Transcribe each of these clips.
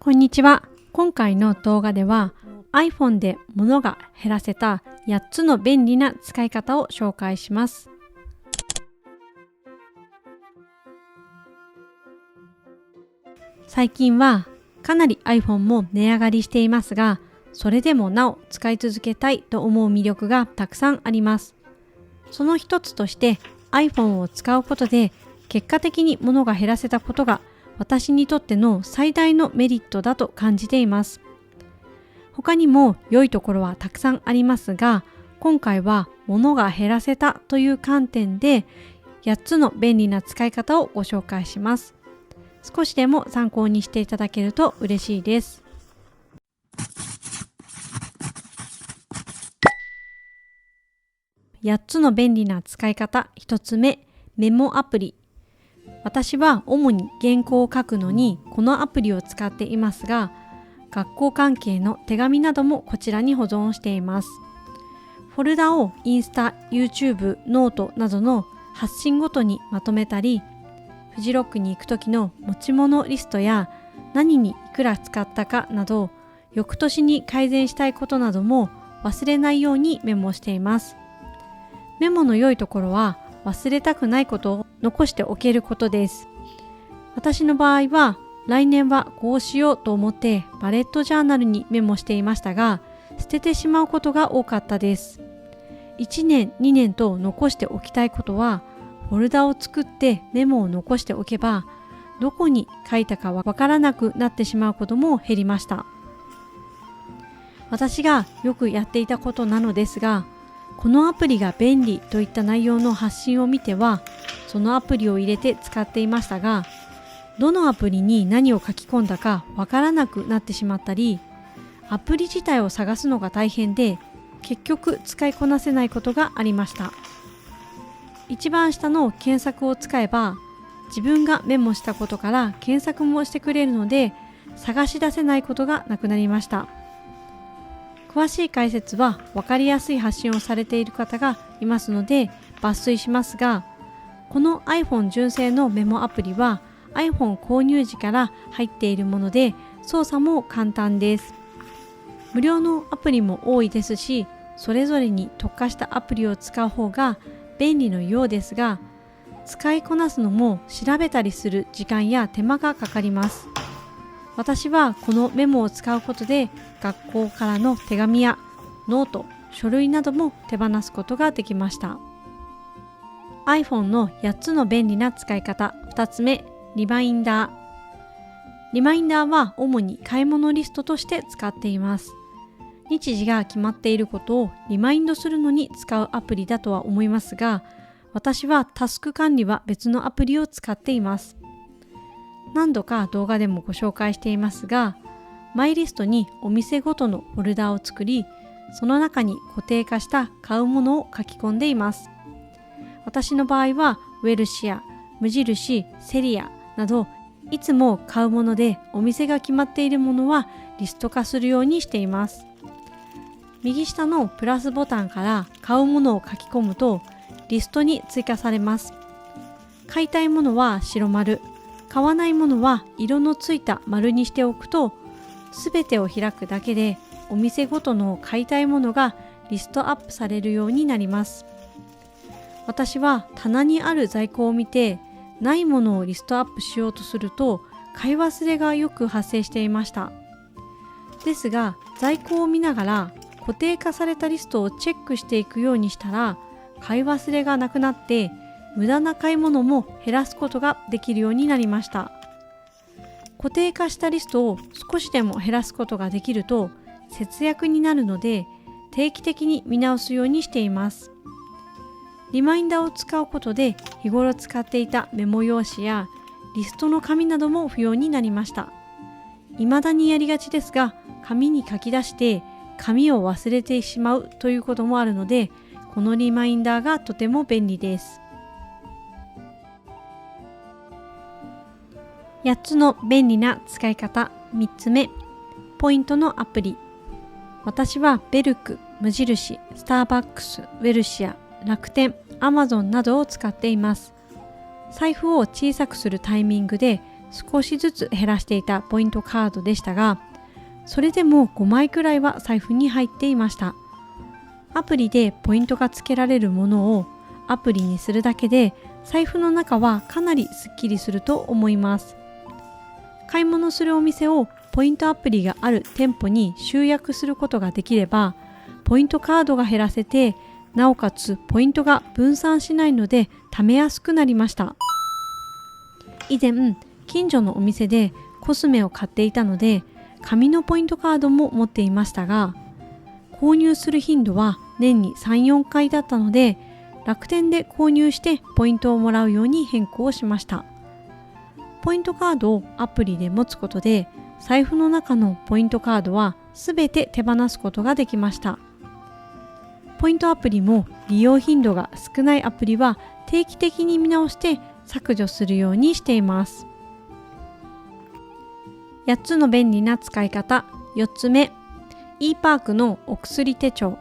こんにちは。今回の動画では iPhone で物が減らせた8つの便利な使い方を紹介します。最近はかなり iPhone も値上がりしていますが、それでもなお使い続けたいと思う魅力がたくさんあります。その一つとして iPhone を使うことで結果的に物が減らせたことが私にとっての最大のメリットだと感じています。他にも良いところはたくさんありますが、今回は物が減らせたという観点で8つの便利な使い方をご紹介します。少しでも参考にしていただけると嬉しいです。8つの便利な使い方。1つ目、メモアプリ。私は主に原稿を書くのにこのアプリを使っていますが、学校関係の手紙などもこちらに保存しています。フォルダをインスタ、YouTube、ノートなどの発信ごとにまとめたり、フジロックに行く時の持ち物リストや何にいくら使ったかなど、翌年に改善したいことなども忘れないようにメモしています。メモの良いところは忘れたくないことを残しておけることです。私の場合は来年はこうしようと思ってバレットジャーナルにメモしていましたが、捨ててしまうことが多かったです。1年、2年と残しておきたいことは、フォルダを作ってメモを残しておけば、どこに書いたかわからなくなってしまうことも減りました。私がよくやっていたことなのですが、このアプリが便利といった内容の発信を見ては、そのアプリを入れて使っていましたが、どのアプリに何を書き込んだかわからなくなってしまったり、アプリ自体を探すのが大変で、結局使いこなせないことがありました。一番下の検索を使えば、自分がメモしたことから検索もしてくれるので、探し出せないことがなくなりました。詳しい解説は分かりやすい発信をされている方がいますので抜粋しますが、この iPhone 純正のメモアプリは iPhone 購入時から入っているもので、操作も簡単です。無料のアプリも多いですし、それぞれに特化したアプリを使う方が便利のようですが、使いこなすのも調べたりする時間や手間がかかります。私はこのメモを使うことで学校からの手紙やノート、書類なども手放すことができました。iPhone の8つの便利な使い方。2つ目、リマインダー。リマインダーは主に買い物リストとして使っています。日時が決まっていることをリマインドするのに使うアプリだとは思いますが、私はタスク管理は別のアプリを使っています。何度か動画でもご紹介していますが、マイリストにお店ごとのフォルダを作り、その中に固定化した買うものを書き込んでいます。私の場合はウェルシア、無印、セリアなど、いつも買うものでお店が決まっているものはリスト化するようにしています。右下のプラスボタンから買うものを書き込むとリストに追加されます。買いたいものは白丸、買わないものは色のついた丸にしておくと、すべてを開くだけでお店ごとの買いたいものがリストアップされるようになります。私は棚にある在庫を見て、ないものをリストアップしようとすると買い忘れがよく発生していました。ですが、在庫を見ながら固定化されたリストをチェックしていくようにしたら、買い忘れがなくなって無駄な買い物も減らすことができるようになりました。固定化したリストを少しでも減らすことができると節約になるので、定期的に見直すようにしています。リマインダーを使うことで日頃使っていたメモ用紙やリストの紙なども不要になりました。未だにやりがちですが、紙に書き出して紙を忘れてしまうということもあるので、このリマインダーがとても便利です。8つの便利な使い方。3つ目、ポイントのアプリ。私はベルク、無印、スターバックス、ウェルシア、楽天、アマゾンなどを使っています。財布を小さくするタイミングで少しずつ減らしていたポイントカードでしたが、それでも5枚くらいは財布に入っていました。アプリでポイントがつけられるものをアプリにするだけで財布の中はかなりスッキリすると思います。買い物するお店をポイントアプリがある店舗に集約することができれば、ポイントカードが減らせて、なおかつポイントが分散しないので貯めやすくなりました。以前、近所のお店でコスメを買っていたので、紙のポイントカードも持っていましたが、購入する頻度は年に3、4回だったので、楽天で購入してポイントをもらうように変更しました。ポイントカードをアプリで持つことで、財布の中のポイントカードはすべて手放すことができました。ポイントアプリも利用頻度が少ないアプリは定期的に見直して削除するようにしています。8つの便利な使い方。4つ目、e パークのお薬手帳。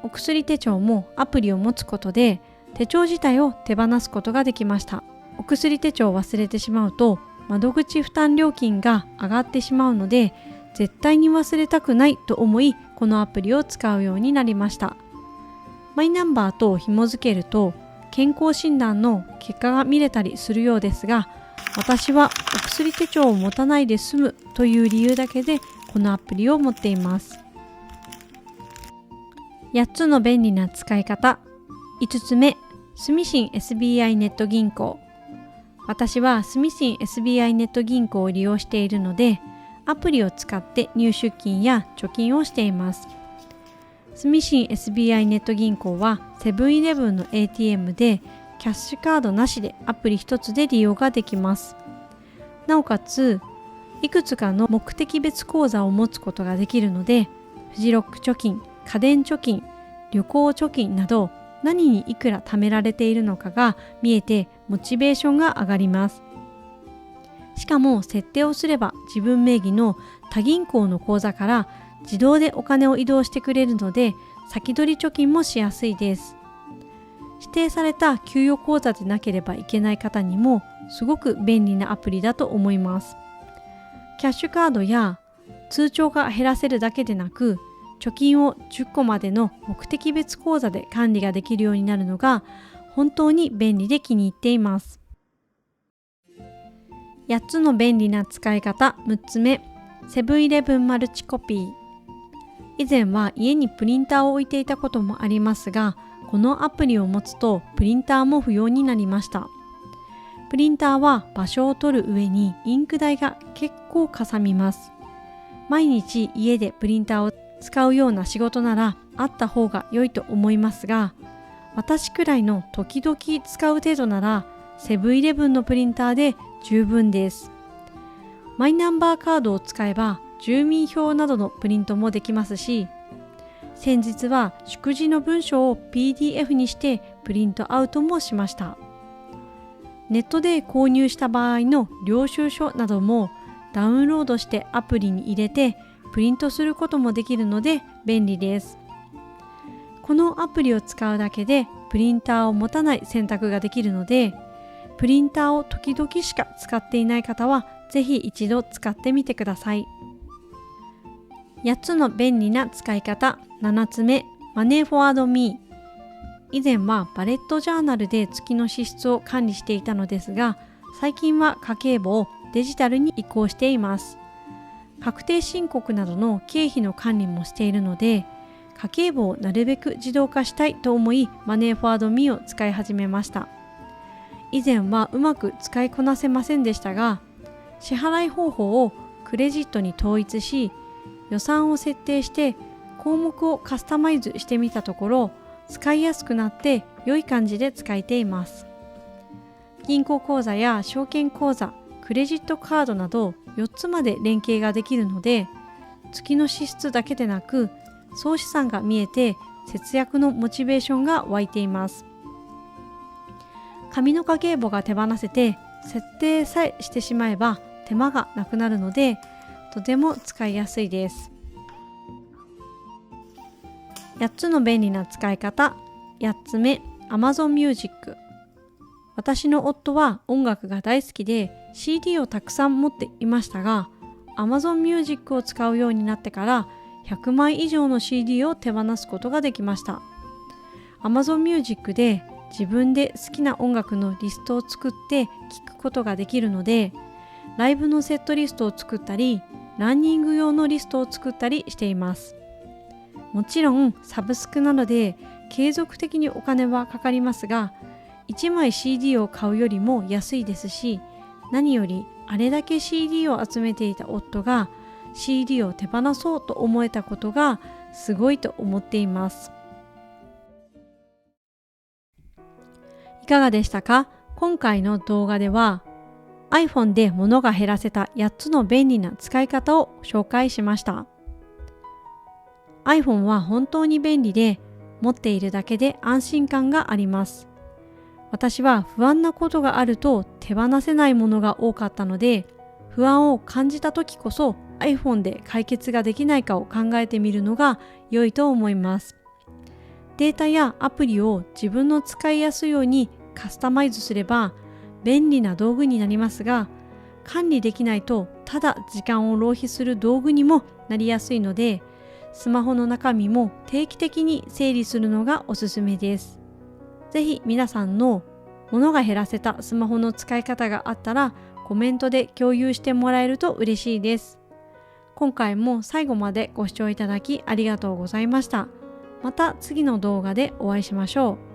お薬手帳もアプリを持つことで手帳自体を手放すことができました。お薬手帳を忘れてしまうと窓口負担料金が上がってしまうので、絶対に忘れたくないと思い、このアプリを使うようになりました。マイナンバーと紐付けると健康診断の結果が見れたりするようですが、私はお薬手帳を持たないで済むという理由だけでこのアプリを持っています。8つの便利な使い方。5つ目、住信 SBI ネット銀行。私は住信 SBI ネット銀行を利用しているので、アプリを使って入出金や貯金をしています。住信 SBI ネット銀行はセブンイレブンの ATM でキャッシュカードなしでアプリ一つで利用ができます。なおかつ、いくつかの目的別口座を持つことができるので、フジロック貯金、家電貯金、旅行貯金など何にいくら貯められているのかが見えてモチベーションが上がります。しかも設定をすれば自分名義の他銀行の口座から自動でお金を移動してくれるので、先取り貯金もしやすいです。指定された給与口座でなければいけない方にもすごく便利なアプリだと思います。キャッシュカードや通帳が減らせるだけでなく、貯金を10個までの目的別口座で管理ができるようになるのが本当に便利で気に入っています。8つの便利な使い方。6つ目、セブンイレブンマルチコピー。以前は家にプリンターを置いていたこともありますが、このアプリを持つとプリンターも不要になりました。プリンターは場所を取る上にインク代が結構かさみます。毎日家でプリンターを使うような仕事ならあった方が良いと思いますが、私くらいの時々使う程度ならセブンイレブンのプリンターで十分です。マイナンバーカードを使えば住民票などのプリントもできますし、先日は祝辞の文章を PDF にしてプリントアウトもしました。ネットで購入した場合の領収書などもダウンロードしてアプリに入れてプリントすることもできるので便利です。このアプリを使うだけでプリンターを持たない選択ができるので、プリンターを時々しか使っていない方はぜひ一度使ってみてください。8つの便利な使い方。7つ目、マネーフォワードミー。以前はバレットジャーナルで月の支出を管理していたのですが、最近は家計簿をデジタルに移行しています。確定申告などの経費の管理もしているので、家計簿をなるべく自動化したいと思い、マネーフォワードミーを使い始めました。以前はうまく使いこなせませんでしたが、支払い方法をクレジットに統一し、予算を設定して項目をカスタマイズしてみたところ、使いやすくなって良い感じで使えています。銀行口座や証券口座、クレジットカードなど4つまで連携ができるので、月の支出だけでなく総資産が見えて節約のモチベーションが湧いています。紙の家計簿が手放せて設定さえしてしまえば手間がなくなるので、とても使いやすいです。8つの便利な使い方。8つ目、Amazon Music。私の夫は音楽が大好きで CD をたくさん持っていましたが、Amazon Music を使うようになってから100枚以上の CD を手放すことができました。Amazon Music で自分で好きな音楽のリストを作って聴くことができるので、ライブのセットリストを作ったり、ランニング用のリストを作ったりしています。もちろんサブスクなので継続的にお金はかかりますが、1枚 CD を買うよりも安いですし、何よりあれだけ CD を集めていた夫が CD を手放そうと思えたことがすごいと思っています。いかがでしたか？今回の動画では iPhone で物が減らせた8つの便利な使い方を紹介しました。iPhone は本当に便利で、持っているだけで安心感があります。私は不安なことがあると手放せないものが多かったので、不安を感じた時こそ iPhone で解決ができないかを考えてみるのが良いと思います。データやアプリを自分の使いやすいようにカスタマイズすれば便利な道具になりますが、管理できないとただ時間を浪費する道具にもなりやすいので、スマホの中身も定期的に整理するのがおすすめです。ぜひ皆さんの物が減らせたスマホの使い方があったらコメントで共有してもらえると嬉しいです。今回も最後までご視聴いただきありがとうございました。また次の動画でお会いしましょう。